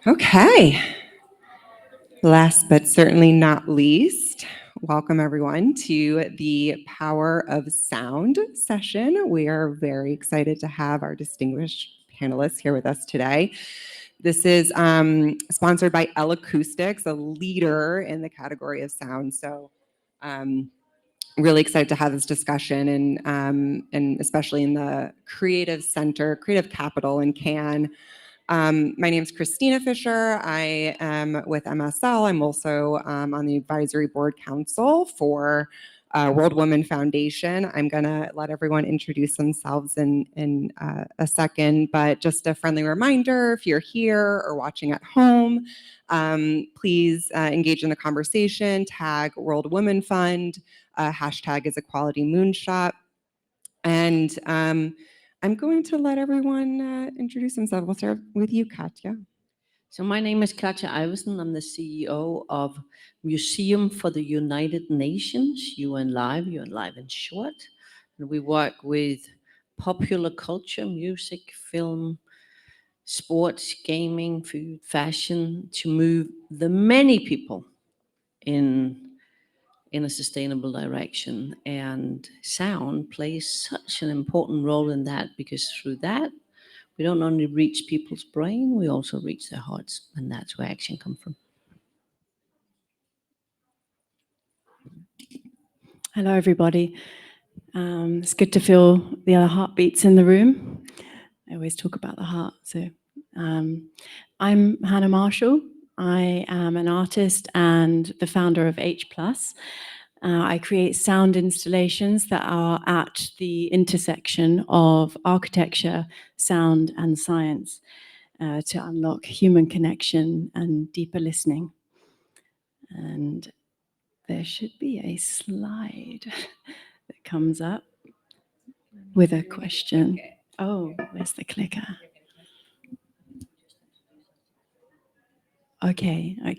Okay. Last but certainly not least, welcome everyone to the Power of Sound session. We are very excited to have our distinguished panelists here with us today. This is sponsored by L-Acoustics, a leader in the category of sound. So really excited to have this discussion and especially in the creative center, creative capital in Cannes. My name is Krystina Fisher. I am with MSL. I'm also on the advisory board council for World Women Foundation. I'm going to let everyone introduce themselves in a second, but just a friendly reminder, if you're here or watching at home, please engage in the conversation, tag World Women Fund, hashtag is Equality Moonshot. And I'm going to let everyone introduce themselves. We'll start with you, Katja. So my name is Katja Iversen. I'm the CEO of Museum for the United Nations, UN Live in short. And we work with popular culture, music, film, sports, gaming, food, fashion, to move the many people in a sustainable direction. And sound plays such an important role in that, because through that, we don't only reach people's brain, we also reach their hearts, and that's where action comes from. Hello, everybody. It's good to feel the other heartbeats in the room. I always talk about the heart. So I'm Hannah Marshall. I am an artist and the founder of H+. I create sound installations that are at the intersection of architecture, sound, and science to unlock human connection and deeper listening. And there should be a slide that comes up with a question. Oh, where's the clicker? Okay. I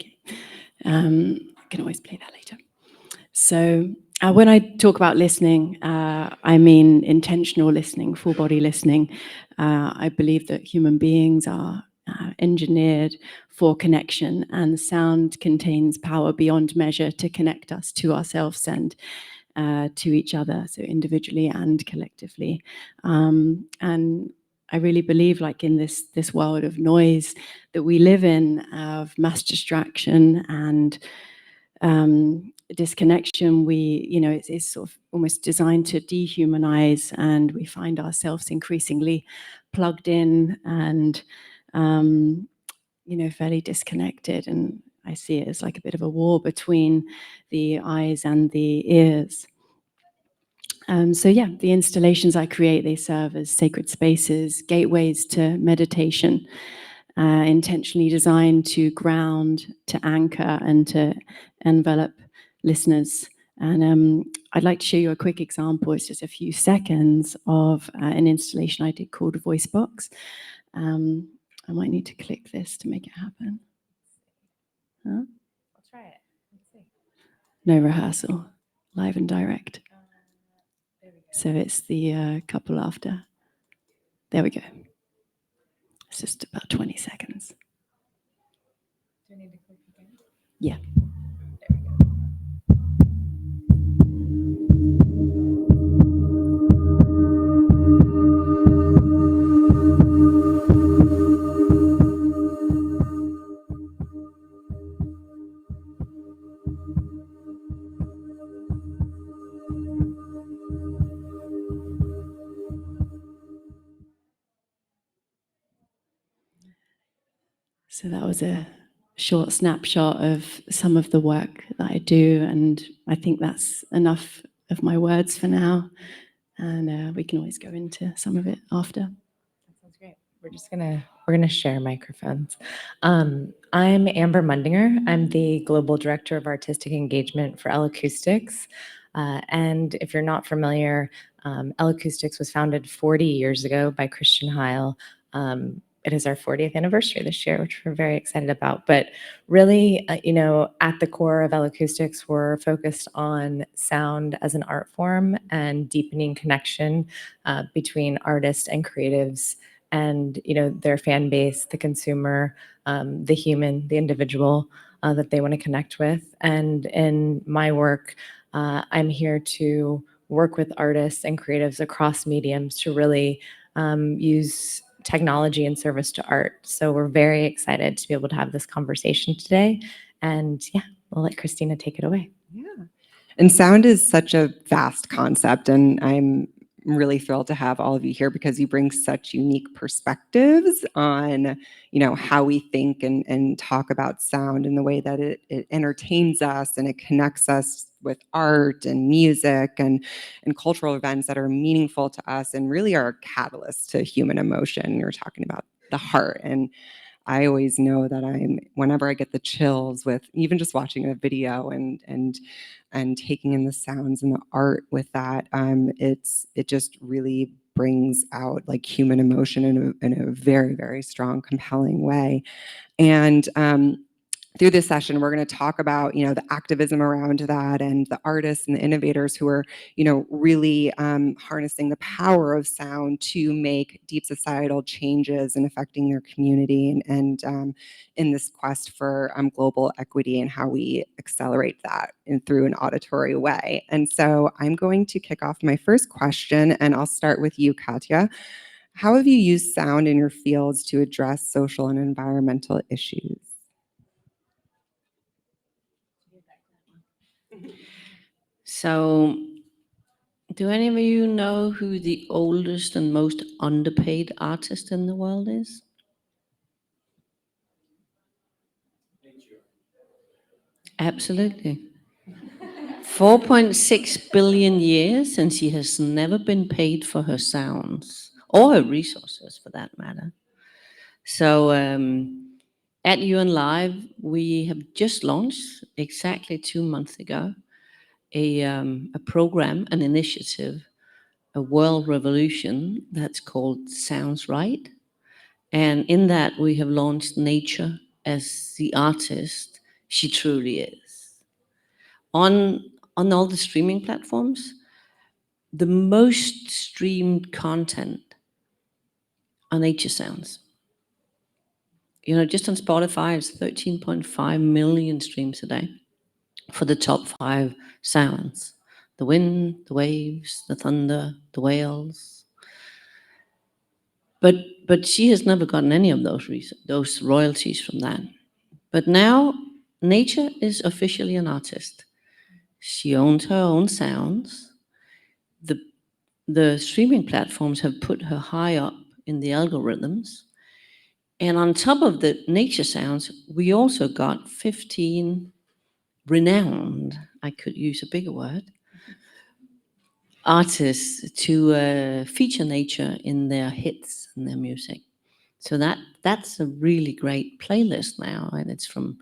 can always play that later. So when I talk about listening, I mean intentional listening, full body listening. I believe that human beings are engineered for connection, and sound contains power beyond measure to connect us to ourselves and to each other, so individually and collectively. And I really believe, like in this world of noise that we live in, of mass distraction and disconnection, it's sort of almost designed to dehumanize, and we find ourselves increasingly plugged in and fairly disconnected. And I see it as like a bit of a war between the eyes and the ears. The installations I create, they serve as sacred spaces, gateways to meditation, intentionally designed to ground, to anchor, and to envelop listeners. And I'd like to show you a quick example. It's just a few seconds of an installation I did called Voice Box. I might need to click this to make it happen. Huh? I'll try it. Let's see. No rehearsal, live and direct. There we go. So it's the couple after. There we go. It's just about 20 seconds. Do I need to click again? Yeah. There we go. So that was a short snapshot of some of the work that I do, and I think that's enough of my words for now, and we can always go into some of it after. That sounds great. We're gonna share microphones. I'm Amber Mundinger. I'm the Global Director of Artistic Engagement for L-Acoustics. And if you're not familiar, L-Acoustics was founded 40 years ago by Krystina. It is our 40th anniversary this year, which we're very excited about. But really, at the core of L-Acoustics, we're focused on sound as an art form and deepening connection between artists and creatives and their fan base, the consumer, the human, the individual that they want to connect with. And in my work, I'm here to work with artists and creatives across mediums to really use technology in service to art. So we're very excited to be able to have this conversation today. And yeah, I'll let Krystina take it away. Yeah. And sound is such a vast concept, and I'm really thrilled to have all of you here because you bring such unique perspectives on, how we think and talk about sound in the way that it entertains us and it connects us with art and music and cultural events that are meaningful to us and really are a catalyst to human emotion. You're talking about the heart, and I always know that whenever I get the chills with even just watching a video and taking in the sounds and the art with that, it just really brings out like human emotion in a very, very strong, compelling way. And through this session, we're going to talk about, the activism around that and the artists and the innovators who are, really harnessing the power of sound to make deep societal changes and affecting their community and in this quest for global equity and how we accelerate that through an auditory way. And so I'm going to kick off my first question, and I'll start with you, Katja. How have you used sound in your fields to address social and environmental issues? So, do any of you know who the oldest and most underpaid artist in the world is? Absolutely. 4.6 billion years, and she has never been paid for her sounds or her resources for that matter. So at UN Live, we have just launched exactly 2 months ago a program, an initiative, a world revolution that's called Sounds Right. And in that, we have launched nature as the artist she truly is. On all the streaming platforms, the most streamed content are nature sounds. Just on Spotify, it's 13.5 million streams a day for the top 5 sounds: the wind, the waves, the thunder, the whales. But she has never gotten any of those royalties from that. But now nature is officially an artist. She owns her own sounds. The streaming platforms have put her high up in the algorithms. And on top of the nature sounds, we also got 15 renowned, I could use a bigger word, artists to feature nature in their hits and their music. So that's a really great playlist now, and it's from,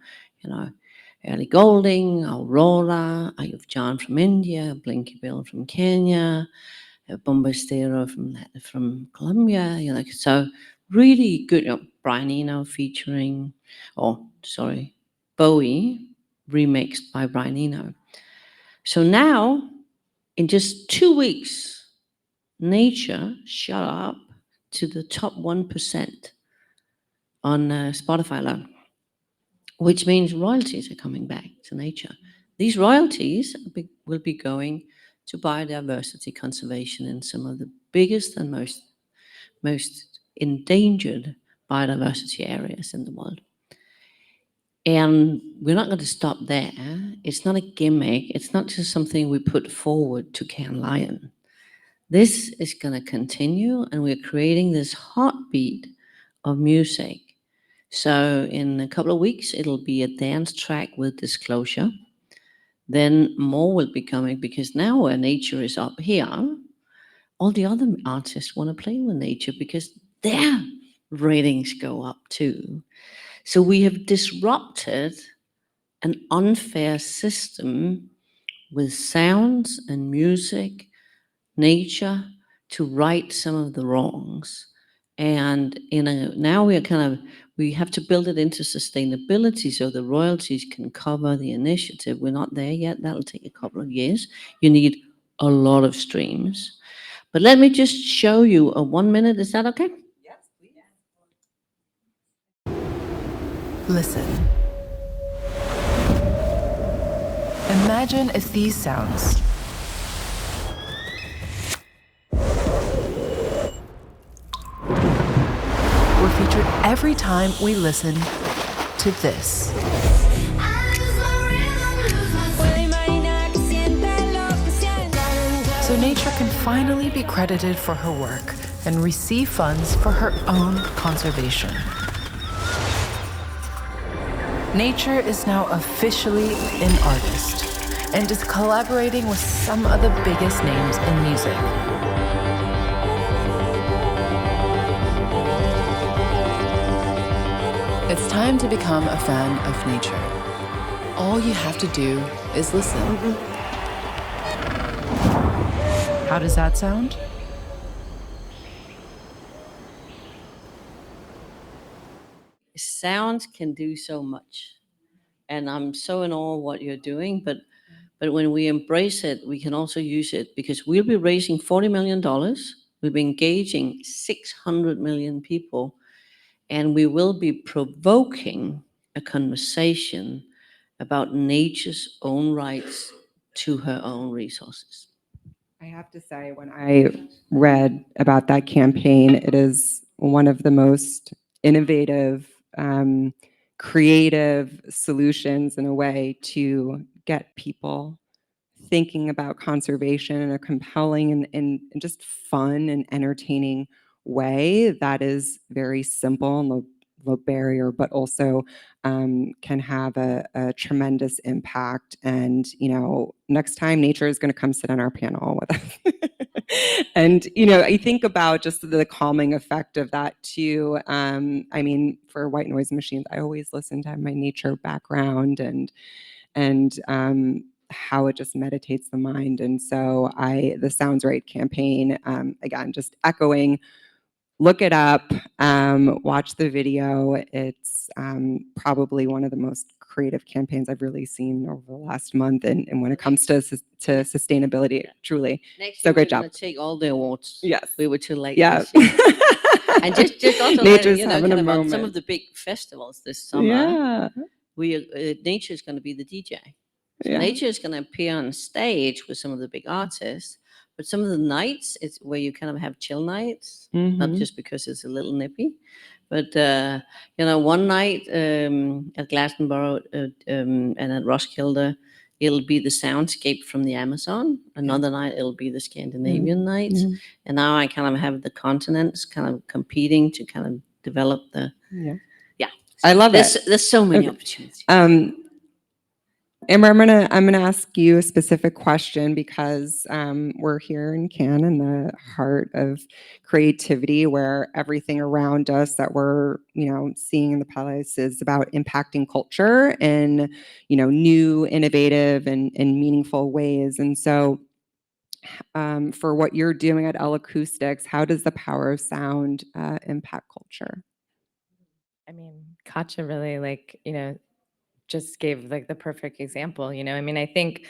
Ellie Goulding, Aurora, Ayub Jan from India, Blinky Bill from Kenya, Bombastero from Colombia, so really good. Brian Eno featuring, Bowie, remixed by Brian Eno. So now, in just 2 weeks, nature shot up to the top 1% on Spotify alone, which means royalties are coming back to nature. These royalties will be going to biodiversity conservation in some of the biggest and most endangered biodiversity areas in the world. And we're not going to stop there. It's not a gimmick. It's not just something we put forward to Cannes Lion. This is going to continue, and we're creating this heartbeat of music. So in a couple of weeks, it'll be a dance track with disclosure. Then more will be coming, because now where nature is up here, all the other artists want to play with nature because their ratings go up too. So we have disrupted an unfair system with sounds and music, nature, to right some of the wrongs. And now we have to build it into sustainability so the royalties can cover the initiative. We're not there yet. That'll take a couple of years. You need a lot of streams. But let me just show you a 1 minute. Is that okay? Yes, please. Listen. Imagine if these sounds were featured every time we listen to this. So nature can finally be credited for her work and receive funds for her own conservation. Nature is now officially an artist and is collaborating with some of the biggest names in music. It's time to become a fan of nature. All you have to do is listen. How does that sound? Sound can do so much, and I'm so in awe of what you're doing, but when we embrace it, we can also use it, because we'll be raising $40 million. We'll be engaging 600 million people, and we will be provoking a conversation about nature's own rights to her own resources. I have to say, when I read about that campaign, it is one of the most innovative, creative solutions in a way to get people thinking about conservation in a compelling and just fun and entertaining way that is very simple and low barrier, but also can have a tremendous impact. And, next time nature is going to come sit on our panel with us. And, I think about just the calming effect of that too. I mean, for white noise machines, I always listen to my nature background and how it just meditates the mind. And so the Sounds Right campaign, again, just echoing, look it up, watch the video. It's probably one of the most creative campaigns I've really seen over the last month. And when it comes to sustainability, truly. Next So year, great we're job. going to take all the awards. Yes. We were too late. Yeah. This year. And just also Nature's letting, having a kind of on some moment. of the big festivals this summer. Yeah. Nature is going to be the DJ. So Yeah. nature is going to appear on stage with some of the big artists, but some of the nights, it's where you kind of have chill nights, not just because it's a little nippy, but one night at Glastonbury and at Roskilde, it'll be the soundscape from the Amazon. Another night, it'll be the Scandinavian nights. And now I kind of have the continents kind of competing to kind of develop the, I love it. There's so many opportunities. Amber, I'm gonna ask you a specific question because we're here in Cannes, in the heart of creativity, where everything around us that we're seeing in the palace is about impacting culture in new, innovative, and meaningful ways. And so, for what you're doing at L-Acoustics, how does the power of sound impact culture? I mean, Katja really just gave the perfect example. I mean, I think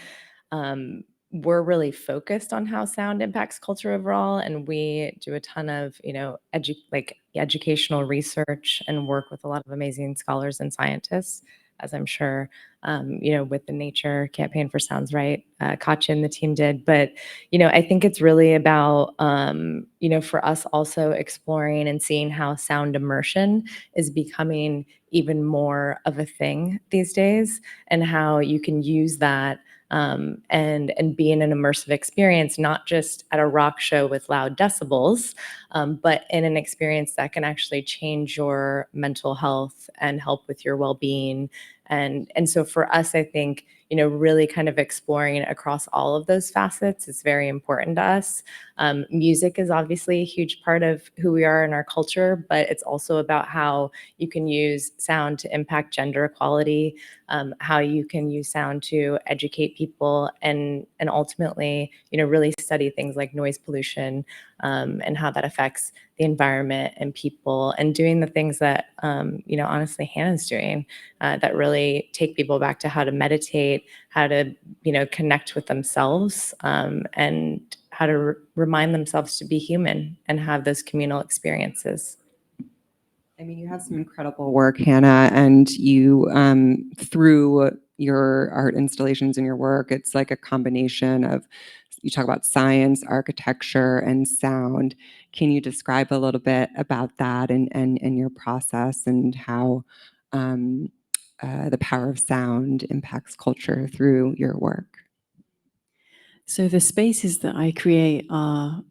we're really focused on how sound impacts culture overall, and we do a ton of educational research and work with a lot of amazing scholars and scientists, as I'm sure with the Nature Campaign for Sounds Right, Katja and the team did. But I think it's really about for us also exploring and seeing how sound immersion is becoming even more of a thing these days, and how you can use that and be in an immersive experience, not just at a rock show with loud decibels, but in an experience that can actually change your mental health and help with your well-being. And so for us, I think, really kind of exploring across all of those facets is very important to us. Music is obviously a huge part of who we are in our culture, but it's also about how you can use sound to impact gender equality, how you can use sound to educate people, and ultimately, really study things like noise pollution, and how that affects the environment and people, and doing the things that, honestly Hannah's doing, that really take people back to how to meditate, how to, connect with themselves, and how to remind themselves to be human and have those communal experiences. I mean, you have some incredible work, Hannah, and you, through your art installations and your work, it's like a combination of, you talk about science, architecture, and sound. Can you describe a little bit about that and your process and how the power of sound impacts culture through your work? So the spaces that I create are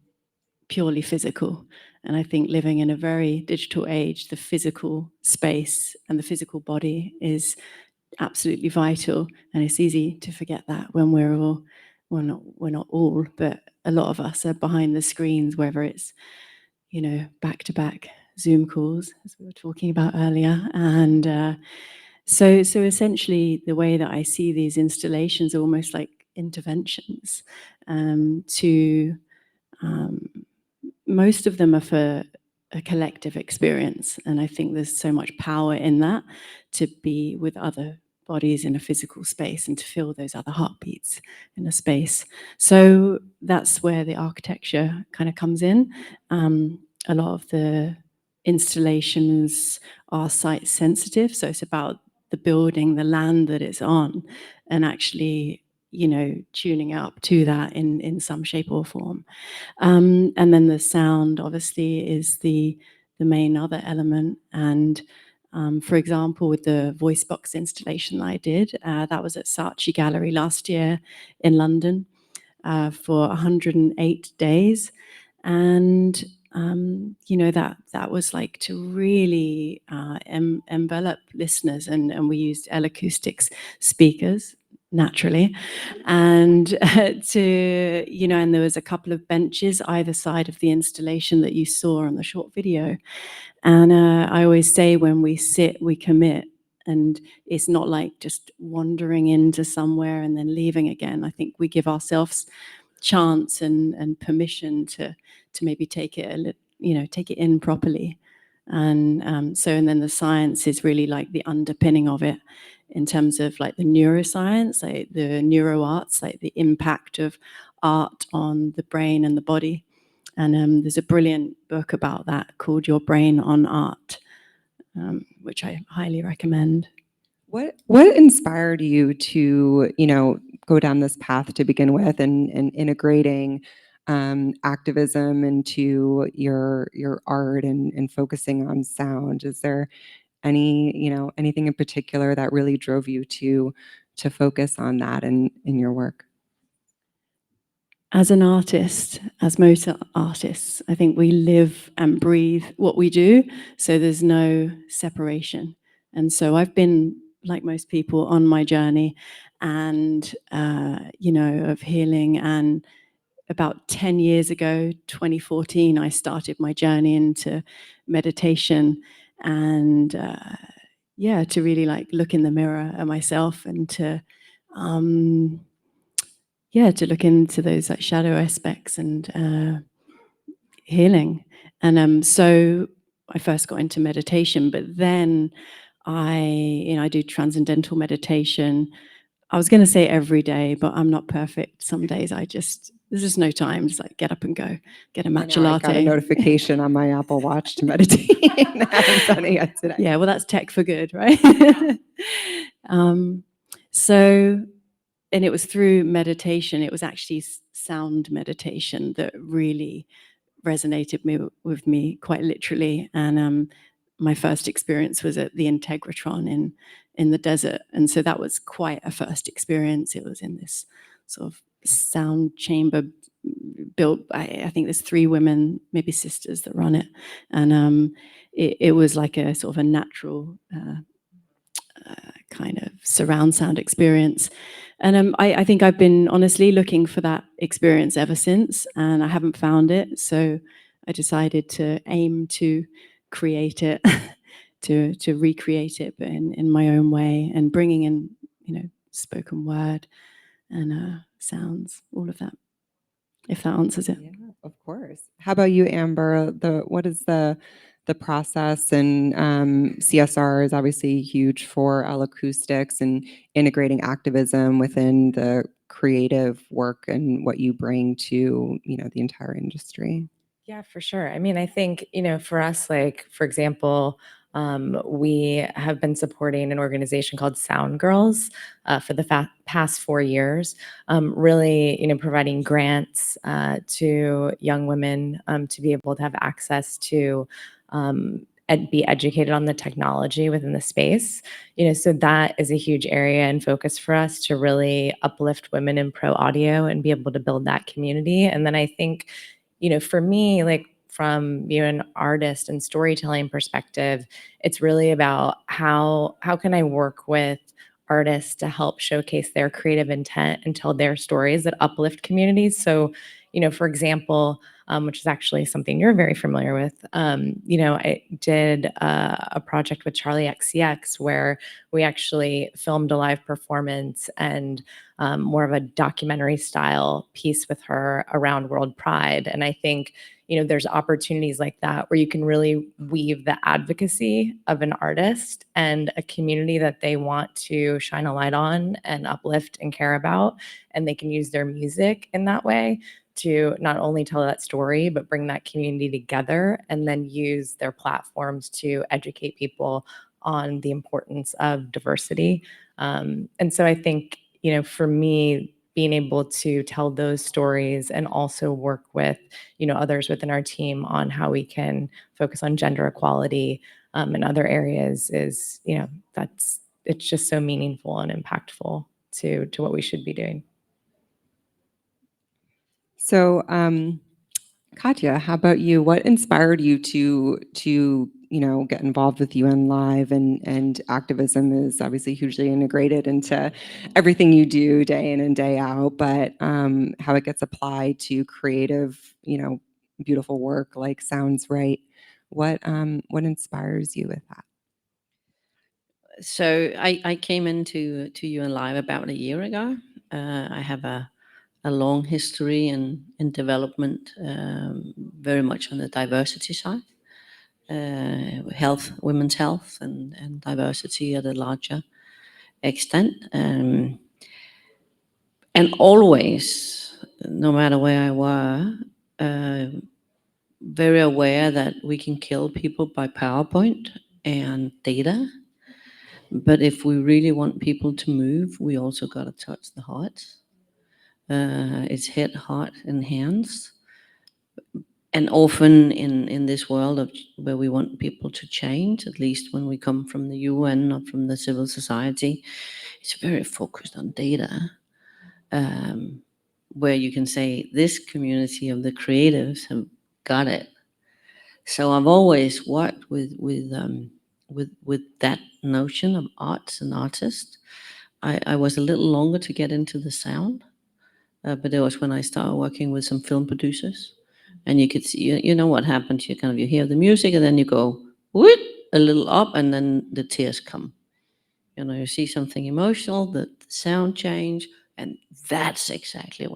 purely physical. And I think living in a very digital age, the physical space and the physical body is absolutely vital. And it's easy to forget that when we're not all, but a lot of us are behind the screens, whether it's, back-to-back Zoom calls, as we were talking about earlier. And so essentially the way that I see these installations are almost like interventions to most of them are for a collective experience. And I think there's so much power in that, to be with other bodies in a physical space and to feel those other heartbeats in a space. So that's where the architecture kind of comes in. A lot of the installations are site sensitive. So it's about the building, the land that it's on, and actually, tuning up to that in some shape or form. And then the sound obviously is the main other element. And for example, with the voice box installation that I did, that was at Saatchi Gallery last year in London for 108 days. And that was like to really envelop listeners, and we used L-Acoustics speakers naturally, and and there was a couple of benches either side of the installation that you saw on the short video. And I always say, when we sit, we commit. And it's not like just wandering into somewhere and then leaving again. I think we give ourselves chance and permission to maybe take it in properly. And then the science is really like the underpinning of it, in terms of like the neuroscience, like the neuroarts, like the impact of art on the brain and the body. And there's a brilliant book about that called Your Brain on Art, which I highly recommend. What inspired you to, go down this path to begin with, and integrating activism into your art and focusing on sound? Is there anything in particular that really drove you to focus on that in your work? As an artist, as most artists, I think we live and breathe what we do, so there's no separation. And so I've been, like most people, on my journey, and of healing. And about 10 years ago, 2014, I started my journey into meditation, and to really like look in the mirror at myself, and to look into those like shadow aspects and healing. And so I first got into meditation, but then I do transcendental meditation. I was going to say every day, but I'm not perfect. Some days there's just no time. Just like get up and go, get a matcha I latte. got a notification on my Apple Watch to meditate. I haven't done it yet today. Yeah, well, that's tech for good, right? And it was through meditation. It was actually sound meditation that really resonated with me quite literally. And my first experience was at the Integratron in the desert. And so that was quite a first experience. It was in this sort of sound chamber built by, I think there's 3 women, maybe sisters, that run it. And it was like a sort of a natural kind of surround sound experience. And I think I've been honestly looking for that experience ever since, and I haven't found it. So I decided to aim to create it, to recreate it, but in my own way, and bringing in, spoken word and sounds, all of that, if that answers it. Yeah, of course. How about you, Amber? What is the process? And CSR is obviously huge for L-Acoustics, and integrating activism within the creative work and what you bring to the entire industry. Yeah, for sure. I mean, I think, for us, like, for example, We have been supporting an organization called Sound Girls for the past 4 years, really, providing grants to young women to be able to have access to and be educated on the technology within the space. So that is a huge area and focus for us to really uplift women in pro audio and be able to build that community. And then I think, for me, like from an artist and storytelling perspective, it's really about how can I work with artists to help showcase their creative intent and tell their stories that uplift communities. So, for example, which is actually something you're very familiar with. I did a project with Charlie XCX where we actually filmed a live performance and more of a documentary style piece with her around World Pride. And I think, there's opportunities like that where you can really weave the advocacy of an artist and a community that they want to shine a light on and uplift and care about. And they can use their music in that way to not only tell that story, but bring that community together and then use their platforms to educate people on the importance of diversity. And so I think, for me, being able to tell those stories and also work with, others within our team on how we can focus on gender equality in other areas is, it's just so meaningful and impactful to what we should be doing. So, Katja, how about you? What inspired you to get involved with UN Live, and activism is obviously hugely integrated into everything you do day in and day out, but how it gets applied to creative, beautiful work like Sounds Right. What inspires you with that? So I came into UN Live about a year ago. I have a long history in development, very much on the diversity side, health, women's health, and diversity at a larger extent. And always, no matter where I were, very aware that we can kill people by PowerPoint and data. But if we really want people to move, we also got to touch the heart. It's head, heart, and hands. And often in this world of where we want people to change, at least when we come from the UN or from the civil society, it's very focused on data, where you can say this community of the creatives have got it. So I've always worked with that notion of arts and artists. I was a little longer to get into the sound, but it was when I started working with some film producers. And you could see, you know what happens, you hear the music and then you go, whoop, a little up, and then the tears come. You see something emotional, the sound change, and that's exactly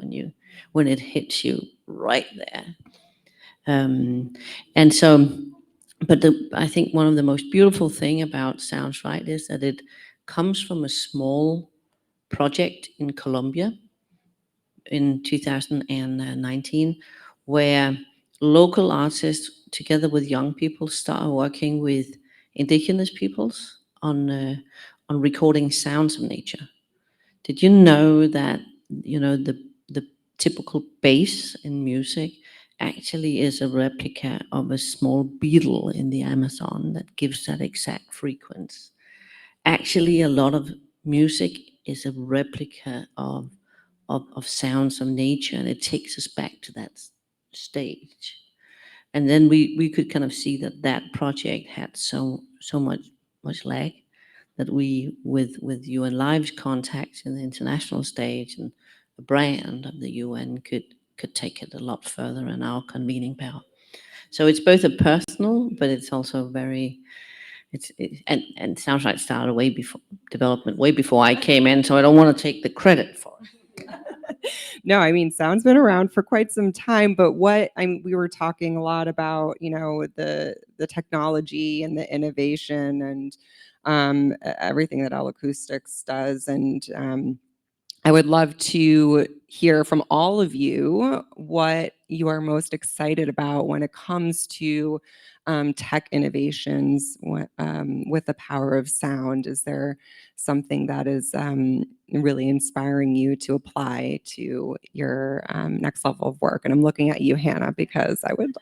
when it hits you right there. And so, but I think one of the most beautiful thing about Sounds Right is that it comes from a small project in Colombia in 2019, where local artists, together with young people, started working with indigenous peoples on recording sounds of nature. Did you know that the typical bass in music actually is a replica of a small beetle in the Amazon that gives that exact frequency? Actually, a lot of music is a replica of sounds of nature, and it takes us back to that stage. And then we could kind of see that project had so much lag, that we with UN Live's contacts in the international stage and the brand of the UN could take it a lot further in our convening power. So it's both a personal, but it's also very and Sounds Like started way before I came in, so I don't want to take the credit for it. No, I mean, sound's been around for quite some time, but we were talking a lot about, the technology and the innovation and everything that L-Acoustics does. And I would love to hear from all of you what you are most excited about when it comes to tech innovations with the power of sound? Is there something that is really inspiring you to apply to your next level of work? And I'm looking at you, Hannah, because I would.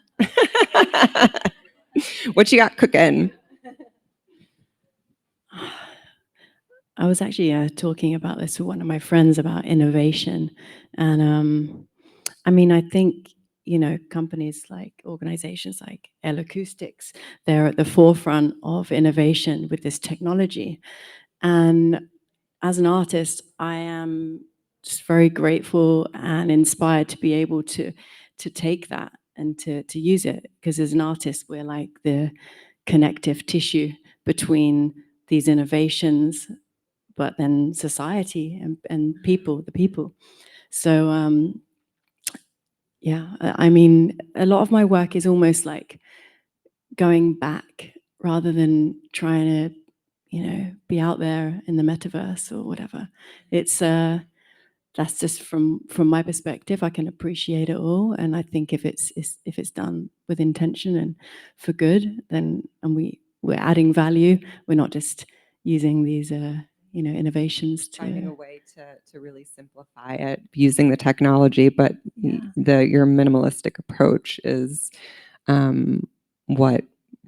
What you got cooking? I was actually talking about this with one of my friends about innovation. And I mean, I think, companies like organizations like L-Acoustics, they're at the forefront of innovation with this technology. And as an artist, I am just very grateful and inspired to be able to take that and to use it. Because as an artist, we're like the connective tissue between these innovations, but then society and people, the people. So yeah, I mean, a lot of my work is almost like going back rather than trying to, be out there in the metaverse or whatever. It's that's just from my perspective. I can appreciate it all, and I think if it's done with intention and for good, then we're adding value. We're not just using these innovations Finding a to. way to really simplify it using the technology, but your minimalistic approach is what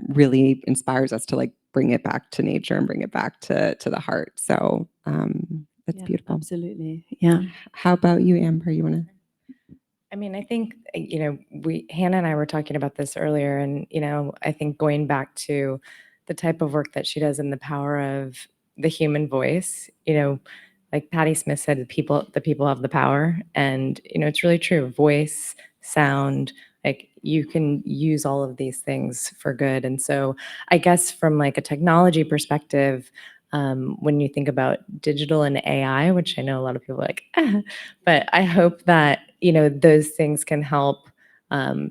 really inspires us to like bring it back to nature and bring it back to the heart. So that's Yeah, beautiful. absolutely. Yeah. How about you, Amber? You want to? I mean, I think, Hannah and I were talking about this earlier, and, I think going back to the type of work that she does and the power of the human voice, like Patti Smith said, the people have the power. And, it's really true. Voice, sound, like you can use all of these things for good. And so I guess from like a technology perspective, when you think about digital and AI, which I know a lot of people are like, but I hope that, those things can help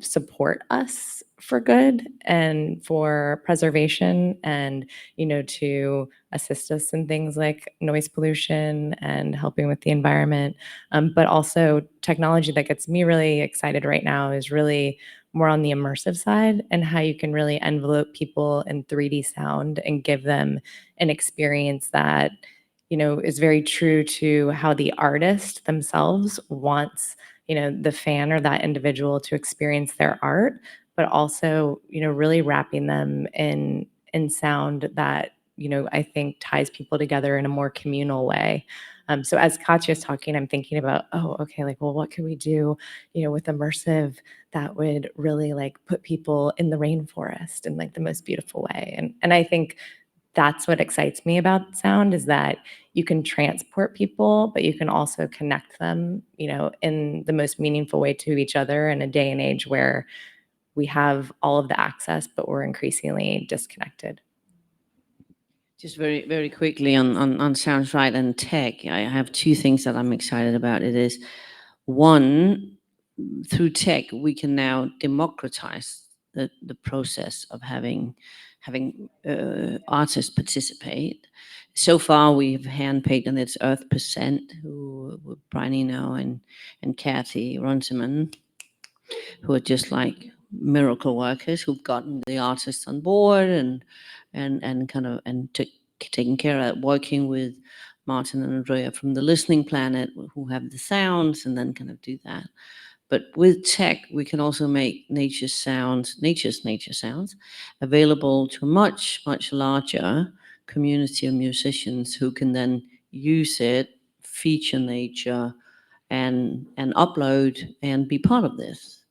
support us for good and for preservation and, to assist us in things like noise pollution and helping with the environment. But also technology that gets me really excited right now is really more on the immersive side and how you can really envelope people in 3D sound and give them an experience that, is very true to how the artist themselves wants, the fan or that individual to experience their art, but also, really wrapping them in sound that, I think ties people together in a more communal way. So as Katja is talking, I'm thinking about, oh, okay, like, well, what could we do, with immersive that would really like put people in the rainforest in like the most beautiful way. And I think that's what excites me about sound is that you can transport people, but you can also connect them, in the most meaningful way to each other in a day and age where we have all of the access, but we're increasingly disconnected. Just very, very quickly on sounds right and tech, I have two things that I'm excited about. It is one, through tech, we can now democratize the process of having artists participate. So far, we've handpicked, and it's Earth Percent, who Bryony now and Kathy Runciman, who are just like miracle workers who've gotten the artists on board and kind of taking care of working with Martin and Andrea from the Listening Planet, who have the sounds, and then kind of do that. But with tech, we can also make nature's nature sounds available to a much, much larger community of musicians who can then use it, feature nature, and upload and be part of this.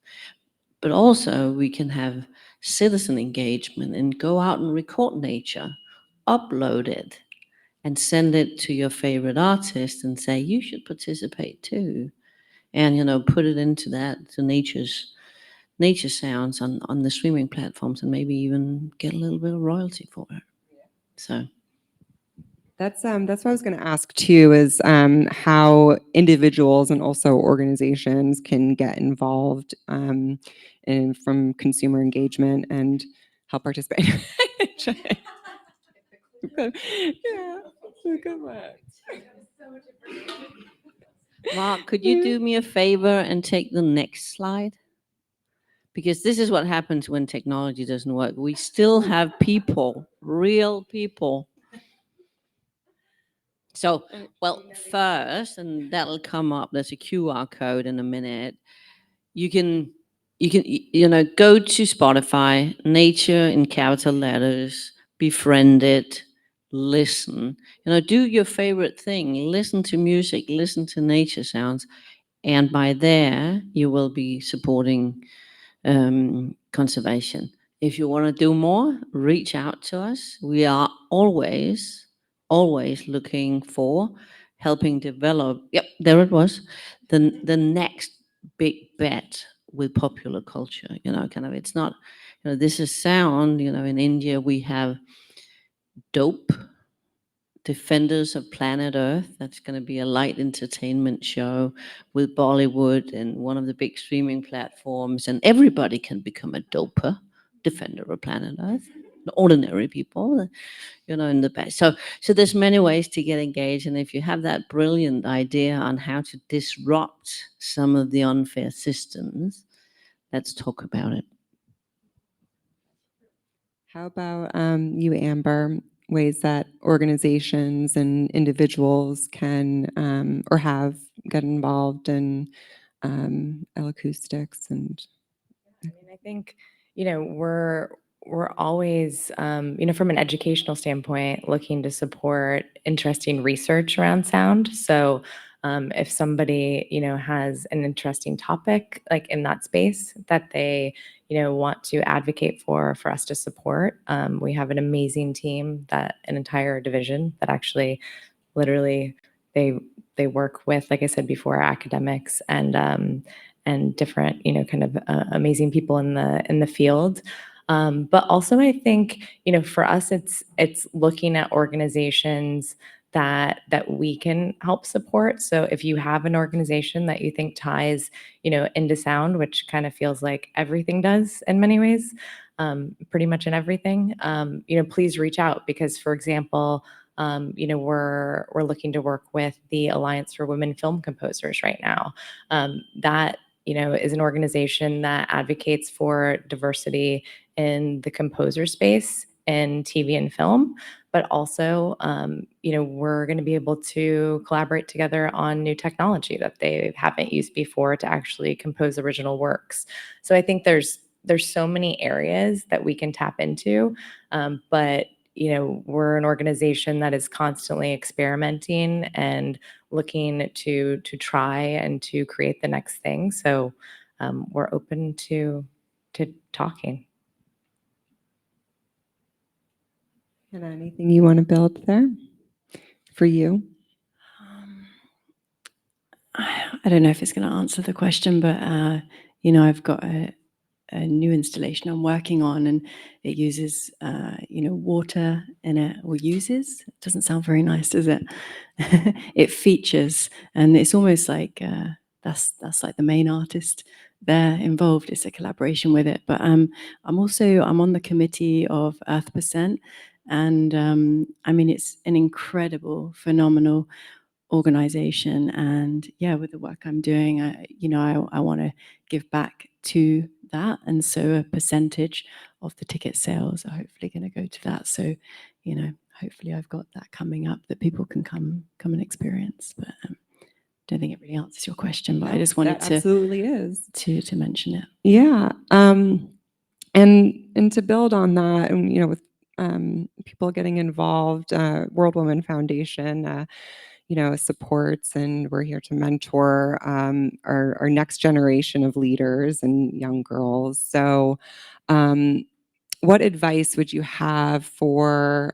But also we can have citizen engagement and go out and record nature, upload it, and send it to your favorite artist and say, you should participate too. And, put it into to nature sounds on the streaming platforms and maybe even get a little bit of royalty for it. So That's what I was going to ask too, is how individuals and also organizations can get involved in from consumer engagement and help participate. Yeah, good work. Mark, could you do me a favor and take the next slide? Because this is what happens when technology doesn't work. We still have people, real people. So, well, first, and that'll come up, there's a QR code in a minute. You can, go to Spotify, nature in capital letters, befriend it, listen, do your favorite thing, listen to music, listen to nature sounds. And by there, you will be supporting conservation. If you want to do more, reach out to us. We are always looking for helping develop. Yep, there it was. The next big bet with popular culture. Kind of. It's not. This is sound. In India we have Dope, Defenders of Planet Earth. That's going to be a light entertainment show with Bollywood and one of the big streaming platforms, and everybody can become a doper, defender of planet Earth. Ordinary people, in the best. So there's many ways to get engaged, and if you have that brilliant idea on how to disrupt some of the unfair systems, let's talk about it. How about you, Amber? Ways that organizations and individuals can or have get involved in L-Acoustics and. I mean, I think, we're always, from an educational standpoint, looking to support interesting research around sound. So if somebody, has an interesting topic like in that space that they, want to advocate for us to support, we have an amazing team, an entire division that actually literally they work with, like I said before, academics and different, kind of amazing people in the field. But also, I think, for us, it's looking at organizations that we can help support. So if you have an organization that you think ties, into sound, which kind of feels like everything does in many ways, pretty much in everything, please reach out because, for example, we're looking to work with the Alliance for Women Film Composers right now. That is an organization that advocates for diversity in the composer space in TV and film, but also, we're going to be able to collaborate together on new technology that they haven't used before to actually compose original works. So I think there's so many areas that we can tap into, but we're an organization that is constantly experimenting and looking to try and to create the next thing. So we're open to talking. And anything you want to build there for you? I don't know if it's going to answer the question, but I've got a new installation I'm working on, and it uses water in it, or uses. It doesn't sound very nice, does it? It features, and it's almost like that's like the main artist there involved. It's a collaboration with it, but I'm on the committee of Earth%, and I mean it's an incredible, phenomenal organization, and with the work I'm doing, I want to give back to that, and so a percentage of the ticket sales are hopefully going to go to that. So hopefully I've got that coming up that people can come and experience. But don't think it really answers your question, but I just wanted to absolutely is to mention it. Yeah, and to build on that, and with people getting involved, World Women Foundation supports, and we're here to mentor our next generation of leaders and young girls. So what advice would you have for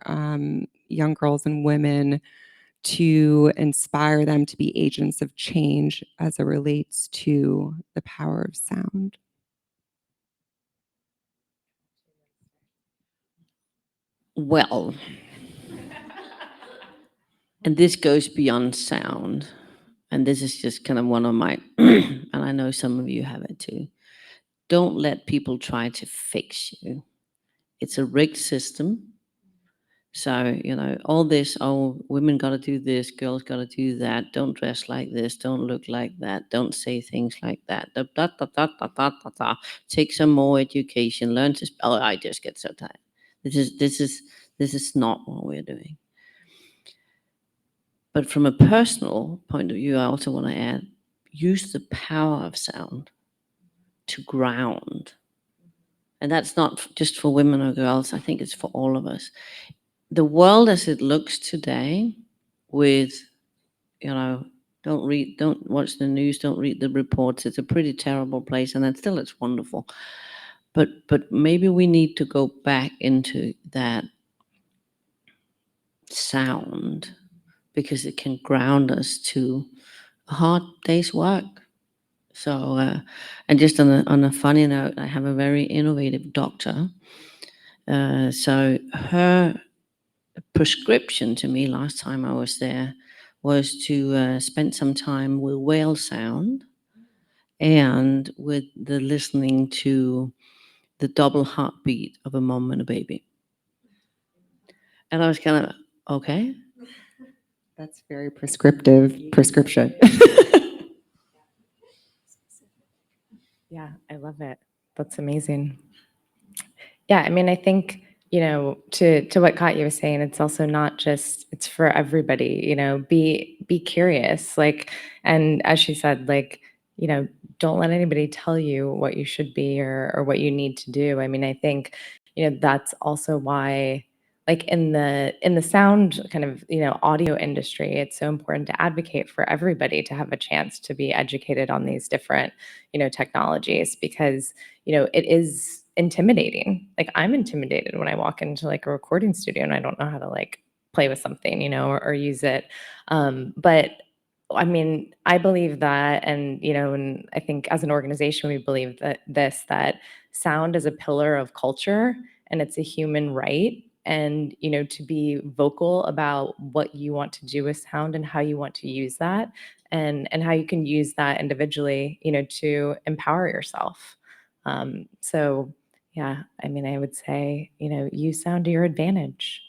young girls and women to inspire them to be agents of change as it relates to the power of sound? Well, and this goes beyond sound, and this is just kind of one of my, and I know some of you have it too. Don't let people try to fix you. It's a rigged system. So, all this, oh, women got to do this, girls got to do that, don't dress like this, don't look like that, don't say things like that, da, da, da, da, da, da, da, da. Take some more education, learn to spell. I just get so tired. This is not what we're doing. But from a personal point of view, I also want to add, use the power of sound to ground. And that's not just for women or girls, I think it's for all of us. The world as it looks today, with, don't watch the news, don't read the reports, it's a pretty terrible place, and then still it's wonderful. But maybe we need to go back into that sound, because it can ground us to a hard day's work. So, and just on a funny note, I have a very innovative doctor. So her prescription to me last time I was there was to spend some time with whale sound and with the listening to the double heartbeat of a mom and a baby. And I was kind of, okay. That's very prescriptive prescription. Yeah, I love it. That's amazing. Yeah, I mean, I think, to what Katja was saying, it's also not just, it's for everybody, be curious, like, and as she said, like, don't let anybody tell you what you should be or what you need to do. I mean, I think, that's also why, like in the sound kind of, audio industry, it's so important to advocate for everybody to have a chance to be educated on these different, technologies, because, it is intimidating. Like, I'm intimidated when I walk into like a recording studio and I don't know how to like play with something, or use it. But I mean, I believe that, and and I think as an organization, we believe that sound is a pillar of culture and it's a human right. And to be vocal about what you want to do with sound and how you want to use that, and how you can use that individually, to empower yourself. So yeah, I mean, I would say, use sound to your advantage.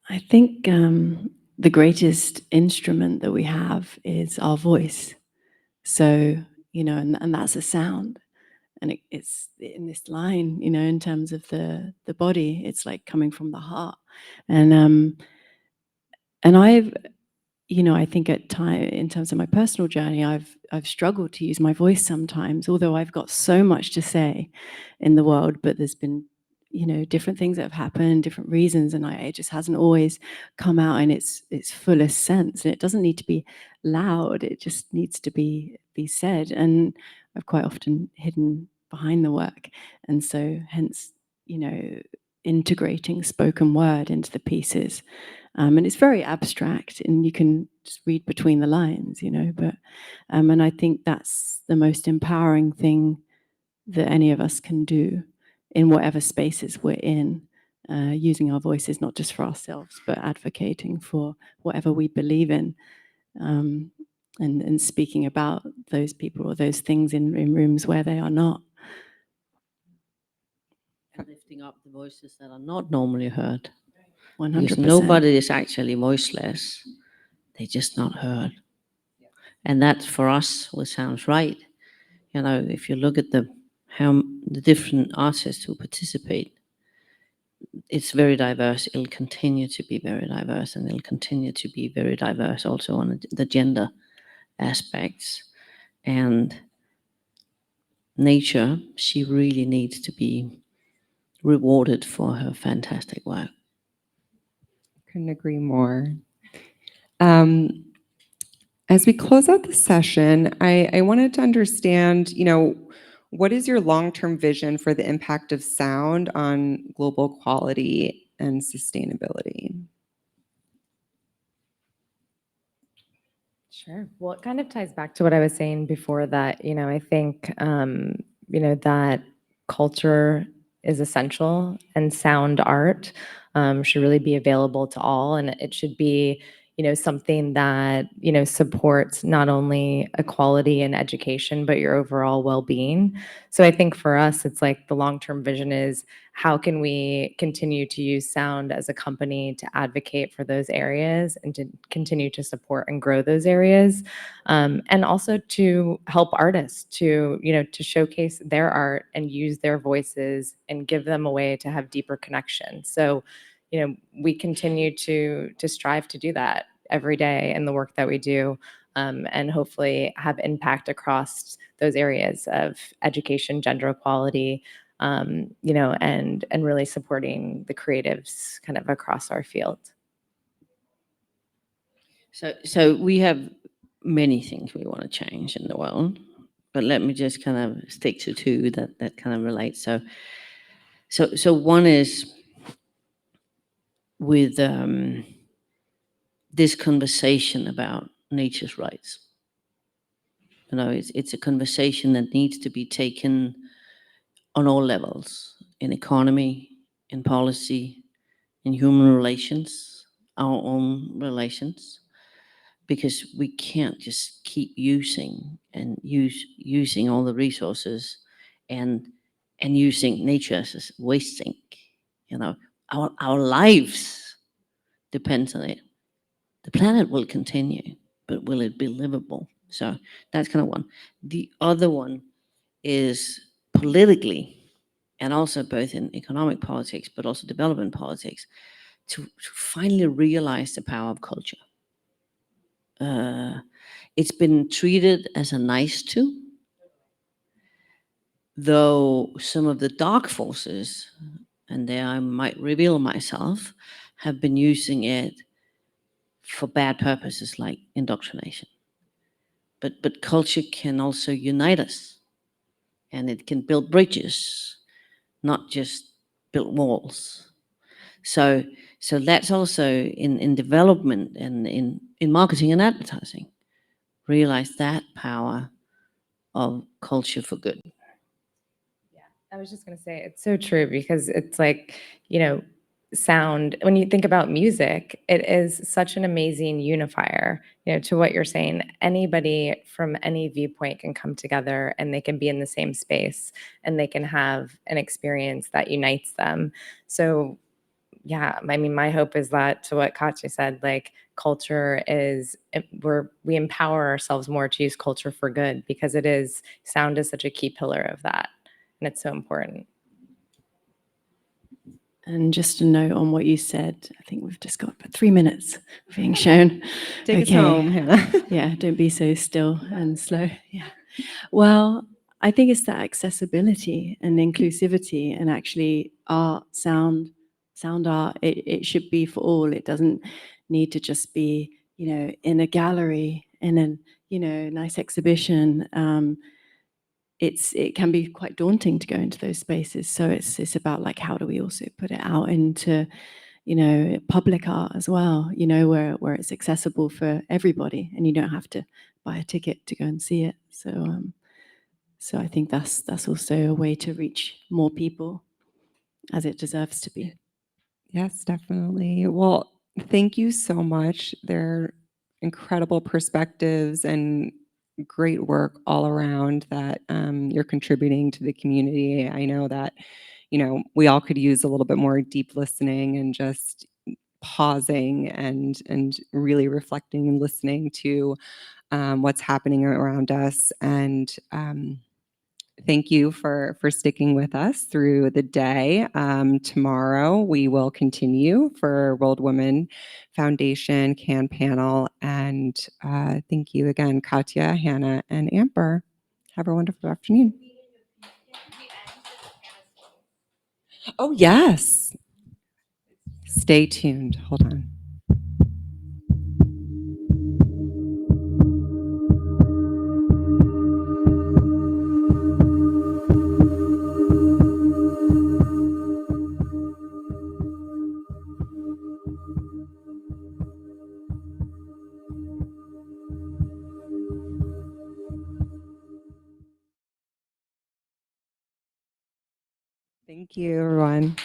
I think the greatest instrument that we have is our voice. So, and that's a sound. And it's in this line, in terms of the body, it's like coming from the heart. And I've, I think at time, in terms of my personal journey, I've struggled to use my voice sometimes, although I've got so much to say in the world, but there's been, different things that have happened, different reasons, and it just hasn't always come out in its fullest sense. And it doesn't need to be loud; it just needs to be said. And I've quite often hidden behind the work, and so hence, integrating spoken word into the pieces. And it's very abstract, and you can just read between the lines, but and I think that's the most empowering thing that any of us can do in whatever spaces we're in, using our voices not just for ourselves, but advocating for whatever we believe in, and speaking about those people or those things in rooms where they are not. And lifting up the voices that are not normally heard. 100%. Because nobody is actually voiceless. They're just not heard. And that, for us, what sounds right. If you look at the different artists who participate, it's very diverse. It'll continue to be very diverse, and it'll continue to be very diverse also on the gender aspects. And nature, she really needs to be rewarded for her fantastic work. Couldn't agree more. As we close out the session, I wanted to understand, what is your long-term vision for the impact of sound on global quality and sustainability? Sure. Well, it kind of ties back to what I was saying before, that, I think, that culture is essential, and sound art should really be available to all. And it should be, something that, supports not only equality and education, but your overall well-being. So I think for us, it's like the long-term vision is how can we continue to use sound as a company to advocate for those areas and to continue to support and grow those areas, and also to help artists to showcase their art and use their voices and give them a way to have deeper connection. So we continue to strive to do that every day in the work that we do, and hopefully have impact across those areas of education, gender equality, and really supporting the creatives kind of across our field. So we have many things we want to change in the world, but let me just kind of stick to two that kind of relate. So one is with this conversation about nature's rights. It's a conversation that needs to be taken on all levels, in economy, in policy, in human relations, our own relations, because we can't just keep using all the resources and using nature as waste sink. Our lives depends on it. The planet will continue, but will it be livable? So that's kind of one. The other one is politically, and also both in economic politics, but also development politics, to finally realize the power of culture. It's been treated as a nice to, though some of the dark forces, and there I might reveal myself, have been using it for bad purposes like indoctrination. But culture can also unite us, and it can build bridges, not just build walls. So that's also in development and in marketing and advertising. Realize that power of culture for good. Yeah, I was just going to say it's so true, because it's like, sound, when you think about music, it is such an amazing unifier. To what you're saying, anybody from any viewpoint can come together and they can be in the same space and they can have an experience that unites them. So yeah, I mean, my hope is that, to what Katja said, like culture is, we empower ourselves more to use culture for good, because sound is such a key pillar of that, and it's so important. And just a note on what you said, I think we've just got about 3 minutes being shown. Take us home, Hannah. Yeah, don't be so still and slow. Yeah. Well, I think it's that accessibility and inclusivity, and actually art, sound art, it should be for all. It doesn't need to just be, in a gallery, in a, nice exhibition. It can be quite daunting to go into those spaces. So it's about like, how do we also put it out into, public art as well, where it's accessible for everybody and you don't have to buy a ticket to go and see it. So I think that's also a way to reach more people, as it deserves to be. Yes, definitely. Well, thank you so much. They're incredible perspectives and great work all around that you're contributing to the community. I know that, we all could use a little bit more deep listening and just pausing and really reflecting and listening to what's happening around us. And thank you for sticking with us through the day. Tomorrow we will continue for World Women Foundation CAN panel. And thank you again, Katja, Hannah, and Amber. Have a wonderful afternoon. Oh, yes. Stay tuned. Hold on. Thank you, everyone.